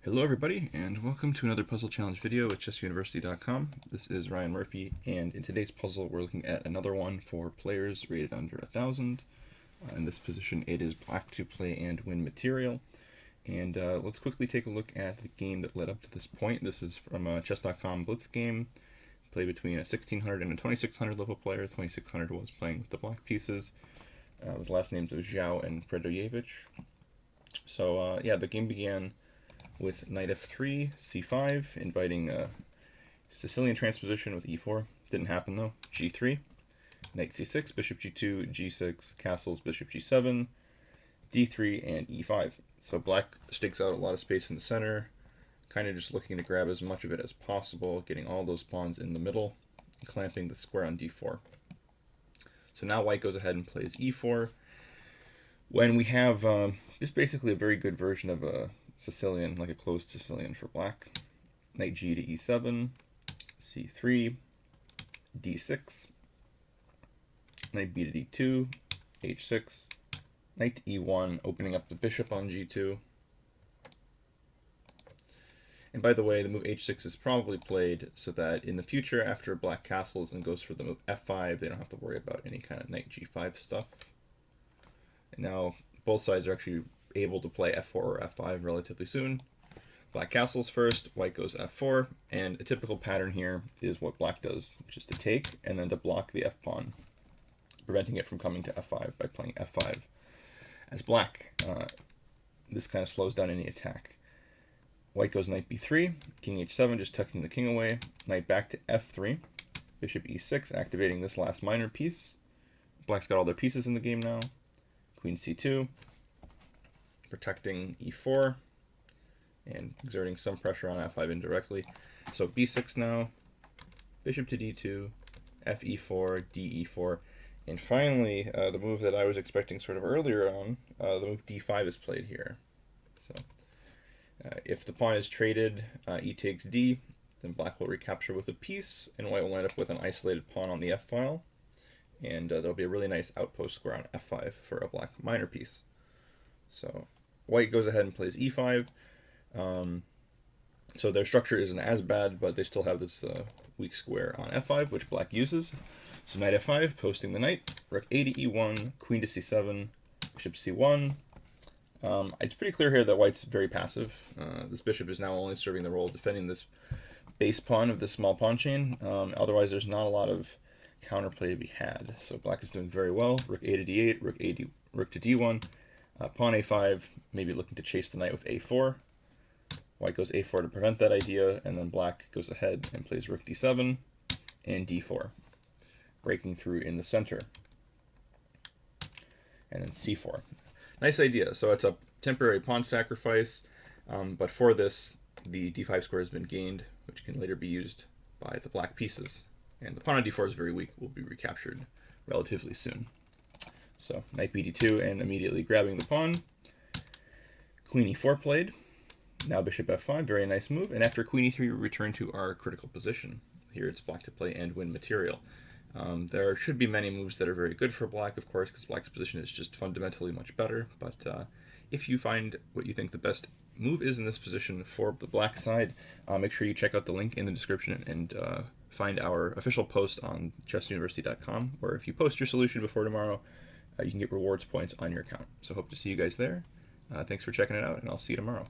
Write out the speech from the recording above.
Hello everybody, and welcome to another puzzle challenge video at chessuniversity.com. This is Ryan Murphy, and in today's puzzle we're looking at another one for players rated under 1,000. In this position it is black to play and win material. And let's quickly take a look at the game that led up to this point. This is from a chess.com blitz game, played between a 1600 and a 2600 level player. 2600 was playing with the black pieces, with last names of Zhao and Predoyevich. So yeah, the game began with knight f3, c5, inviting a Sicilian transposition with e4. Didn't happen though. g3, knight c6, bishop g2, g6, castles, bishop g7, d3, and e5. So black stakes out a lot of space in the center, kind of just looking to grab as much of it as possible, getting all those pawns in the middle, and clamping the square on d4. So now white goes ahead and plays e4. When we have just basically a very good version of a Sicilian, like a closed Sicilian for black. Knight g to e7, c3, d6, knight b to d2, h6, knight to e1, opening up the bishop on g2. And by the way, the move h6 is probably played so that in the future, after black castles and goes for the move f5, they don't have to worry about any kind of knight g5 stuff. And now both sides are actually able to play f4 or f5 relatively soon. Black castles first, white goes f4, and a typical pattern here is what black does, which is to take and then to block the f-pawn, preventing it from coming to f5 by playing f5. As black, this kind of slows down any attack. White goes knight b3, king h7, just tucking the king away, knight back to f3, bishop e6, activating this last minor piece. Black's got all their pieces in the game now. Queen c2, protecting e4 and exerting some pressure on f5 indirectly. So b6 now, bishop to d2, fe4, de4, and finally the move that I was expecting sort of earlier on, the move d5 is played here. So if the pawn is traded, e takes d, then black will recapture with a piece, and white will end up with an isolated pawn on the f-file, and there'll be a really nice outpost square on f5 for a black minor piece. So white goes ahead and plays e5. So their structure isn't as bad, but they still have this weak square on f5, which black uses. So knight f5, posting the knight, rook a to e1, queen to c7, bishop c1. It's pretty clear here that white's very passive. This bishop is now only serving the role of defending this base pawn of this small pawn chain. Otherwise, there's not a lot of counterplay to be had. So black is doing very well. Rook a to d8, rook to d1. Pawn a5, maybe looking to chase the knight with a4. White goes a4 to prevent that idea, and then black goes ahead and plays rook d7 and d4, breaking through in the center. And then c4. Nice idea. So it's a temporary pawn sacrifice, but for this, the d5 square has been gained, which can later be used by the black pieces. And the pawn on d4 is very weak, will be recaptured relatively soon. So knight b d2 and immediately grabbing the pawn. Queen e4 played. Now bishop f5, very nice move. And after queen e3, we return to our critical position. Here it's black to play and win material. There should be many moves that are very good for black, of course, because black's position is just fundamentally much better. But if you find what you think the best move is in this position for the black side, make sure you check out the link in the description and find our official post on chessuniversity.com, where if you post your solution before tomorrow, you can get rewards points on your account. So hope to see you guys there. Thanks for checking it out, and I'll see you tomorrow.